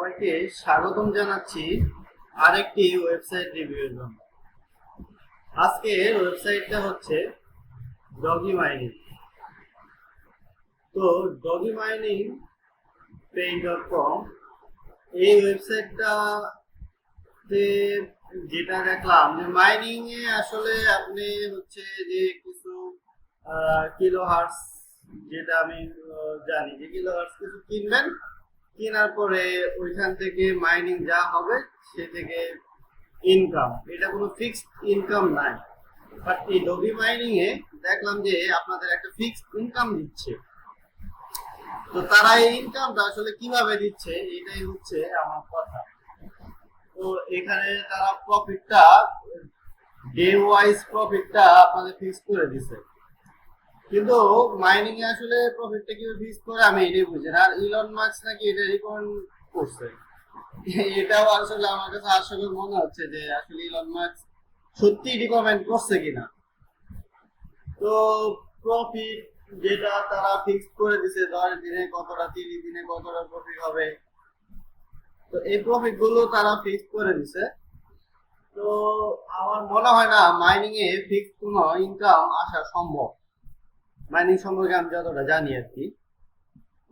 সবাইকে স্বাগতম জানাচ্ছি আরেকটি ওয়েবসাইট রিভিউর জন্য। আজকের ওয়েবসাইটটা হচ্ছে ডগিমাইনিং। তো dogeminingpaid.com এই ওয়েবসাইটটাতে যেটা দেখলাম যে মাইনিং এ আসলে আপনি হচ্ছে যে কিছু কিলো হার্টস, যেটা আমি জানি যে কিলো হার্টস কিছু কিনবেন, কেনার পরে ওইখান থেকে মাইনিং যা হবে সে থেকে ইনকাম, এটা কোনো ফিক্সড ইনকাম নাই। বাট এই ডগি মাইনিং এ দেখলাম যে আপনাদের একটা ফিক্সড ইনকাম দিচ্ছে। তো তারা এই ইনকামটা আসলে কিভাবে দিচ্ছে এটাই হচ্ছে আমার কথা। তো এখানে তারা প্রফিটটা ডে ওয়াইজ প্রফিটটা আপনাদের ফিক্স করে দিছে, কিন্তু মাইনিং এ আসলে প্রফিটটা কিভাবে ফিক্স করে আমি এটাই বুঝি না। আর ইলন মাস্ক নাকি এটা রিকমেন্ড করছে, এটাও আসলে আমার কাছে আসলে মনে হচ্ছে যে আসলে ইলন মাস্ক সত্যি রিকমেন্ড করছে কিনা। তো প্রফিট যেটা তারা ফিক্স করে দিছে 10 দিনে কতটা, 30 দিনে কতটা প্রফিট হবে, তো এই প্রফিট গুলো তারা ফিক্স করে দিছে। তো আমার মনে হয় না মাইনিং এ ফিক্স কোনো ইনকাম আসা সম্ভব, মাইনিং সম্পর্কে আমি যতটা জানি আর কি।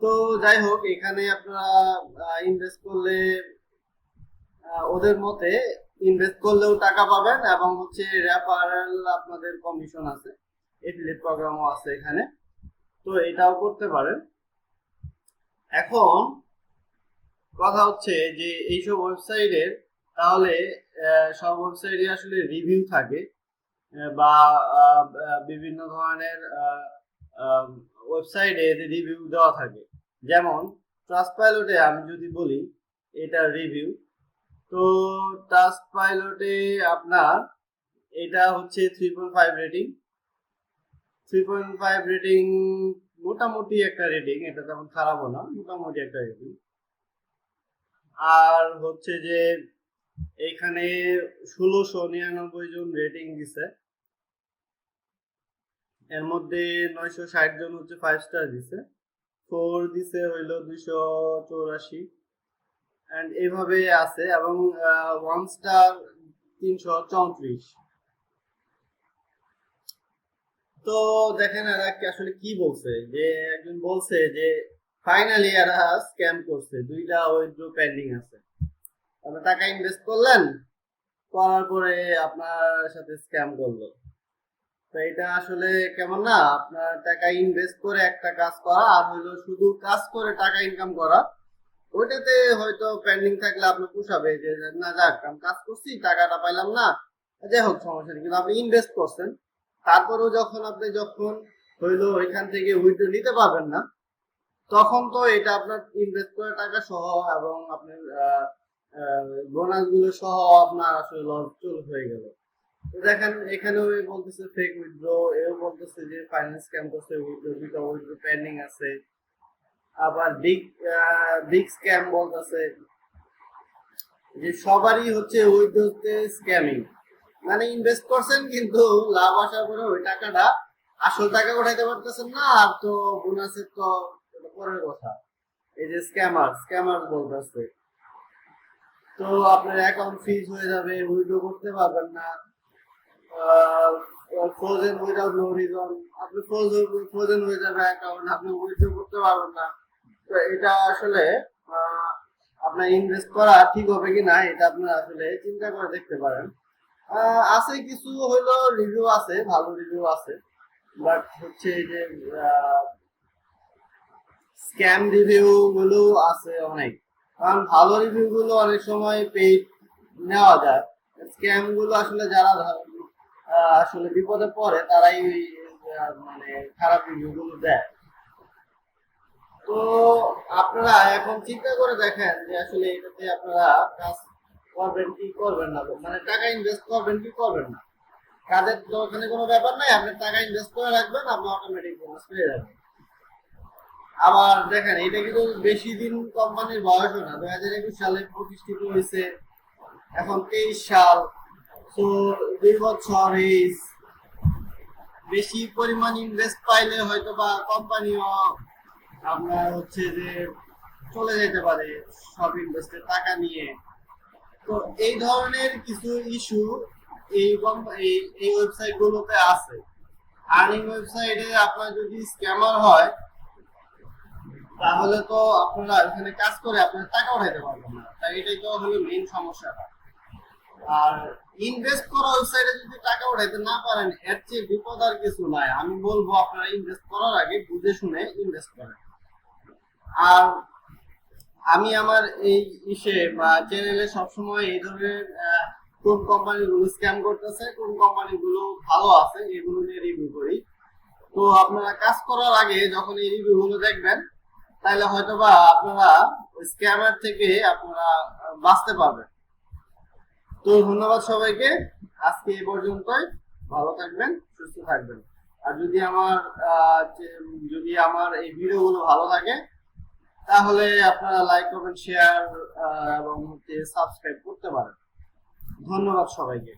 তো যাই হোক, এখানে আপনারা ইনভেস্ট করলে ওদের মতে ইনভেস্ট করলেও টাকা পাবেন, এবং হচ্ছে রেফারেল আপনাদের কমিশন আছে, এফিলিয়েট প্রোগ্রামও আছে এখানে, তো এটাও করতে পারেন। এখন কথা হচ্ছে যে এইসব ওয়েবসাইটের তাহলে সব ওয়েবসাইটে আসলে রিভিউ থাকে বা বিভিন্ন ধরনের ওয়েবসাইটে রিভিউ দেওয়া থাকে। যেমন ট্রাস্টপাইলটে আমি যদি বলি এটা রিভিউ, তো ট্রাস্টপাইলটে আপনার এটা হচ্ছে 3.5 রেটিং। 3.5 রেটিং মোটামুটি একটা রেটিং, এটা তেমন খারাপও না, মোটামুটি একটা রেটিং। আর হচ্ছে যে এইখানে 1699 জন রেটিং দিছে, এর মধ্যে 960 জন হচ্ছে 5 স্টার দিছে, 4 দিছে হইলো 284, এন্ড এইভাবে আছে, এবং 1 স্টার 334। তো দেখেন এরা আসলে কি বলছে, যে একজন বলছে যে ফাইনালি এরা স্ক্যাম করছে, 2টা উইথড্র পেন্ডিং আছে। আপনি টাকা ইনভেস্ট করলেন, করার পরে আপনার সাথে স্ক্যাম করলো। তো এটা আসলে কেমন না, আপনার টাকা ইনভেস্ট করে একটা কাজ করা আর হইলো শুধু কাজ করে টাকা ইনকাম করা, ওইটাতে হয়তো পেন্ডিং থাকলে আপনার পোষাবে যে না যাক আমি কাজ করছি টাকাটা পাইলাম না, যাই হোক সমস্যা নেই। কিন্তু আপনি ইনভেস্ট করছেন, তারপরেও যখন হইলো ওইখান থেকে উইথড্র নিতে পারবেন না, তখন তো এটা আপনার ইনভেস্ট করা টাকা সহ এবং আপনার বোনাস গুলো সহ আপনার আসলে লস হয়ে গেল। দেখেন এখানেও বলতেছে ফেক উইথড্র, এও বলতেছে যে ফাইন্যান্স স্ক্যাম করছে, উইথড্র পেন্ডিং আছে। আবার বিগ স্ক্যাম বলতেছে যে সবারই হচ্ছে উইথড্রতে স্ক্যামিং, মানে ইনভেস্ট করছেন কিন্তু লাভ আসার পরে ওই টাকাটা আসল টাকা উঠাইতে পারতেছেন না, আর তো বোনাসের তো পরের কথা। এই যে স্ক্যামার বলতেছে, তো আপনার অ্যাকাউন্ট ফ্রিজ হয়ে যাবে, উইথড্র করতে পারবেন না, ফ্রোজেন উইদাউট নো রিজন, আপনি ফ্রোজেন হয়ে যাবে অ্যাকাউন্ট, আপনি উইথড্র করতে পারবেন না। তো এটা আসলে আপনার ইনভেস্ট করা ঠিক হবে কি না এটা আপনারা আসলে চিন্তা করে দেখতে পারেন। আছে কিছু হইলো রিভিউ আছে, ভালো রিভিউ আছে, বাট হচ্ছে যে স্ক্যাম রিভিউ গুলো আছে অনেক, কারণ ভালো রিভিউ গুলো অনেক সময় পেইড নেওয়া যায়। স্ক্যাম গুলো আসলে যারা আসলে বিপদে পড়ে তারাই মানে খারাপ রিভিউ গুলো দেয়। তো আপনারা এখন চিন্তা করে দেখেন যে আসলে এটাতে আপনারা কাজ করবেন কি করবেন না, মানে টাকা ইনভেস্ট করবেন কি করবেন না। কাজের তো ওখানে কোনো ব্যাপার নাই, আপনি টাকা ইনভেস্ট করে রাখবেন, আপনি অটোমেটিক বোনাস পেয়ে যাবেন। আবার দেখেন এটা কিন্তু বেশি দিন কোম্পানির বয়সও না, 2021 সালে প্রতিষ্ঠিত হয়েছে, এখন 23 সাল, তো 2 বছর এইজ। বেশি পরিমাণ ইনভেস্ট পাইলে হয়তো বা কোম্পানিও আপনার হচ্ছে যে চলে যেতে পারে সব ইনভেস্টের টাকা নিয়ে। তো এই ধরনের কিছু ইস্যু এই এই ওয়েবসাইট গুলোতে আছে। আর্নিং ওয়েবসাইটে আপনার যদি স্ক্যামার হয় তাহলে তো আপনারা এখানে কাজ করে আপনার টাকা উঠাইতে পারবেন না, তাই এটাই তো হলো মেইন সমস্যাটা। আর ইনভেস্ট করা ওয়েবসাইটে যদি টাকা উঠাইতে না পারেন এর চেয়ে বিপদ আর কিছু নাই। আমি বলবো আপনারা ইনভেস্ট করার আগে বুঝে শুনে ইনভেস্ট করেন। আর আমি আমার এই ইসে বা চ্যানেলে সবসময় এই ধরনের কোন কোম্পানিগুলো স্ক্যাম করতেছে, কোন কোম্পানিগুলো ভালো আছে এগুলো নিয়ে রিভিউ করি। তো আপনারা কাজ করার আগে যখন এই রিভিউ গুলো দেখবেন তাহলে হয়তোবা আপনারা স্ক্যামার থেকে আপনারা বাঁচতে পারবেন। তো ধন্যবাদ সবাইকে, আজকে এই পর্যন্তই। ভালো থাকবেন, সুস্থ থাকবেন। আর যদি আমার এই ভিডিওগুলো ভালো থাকে তাহলে আপনারা লাইক করবেন, শেয়ার এবং সাবস্ক্রাইব করতে পারেন। ধন্যবাদ সবাইকে।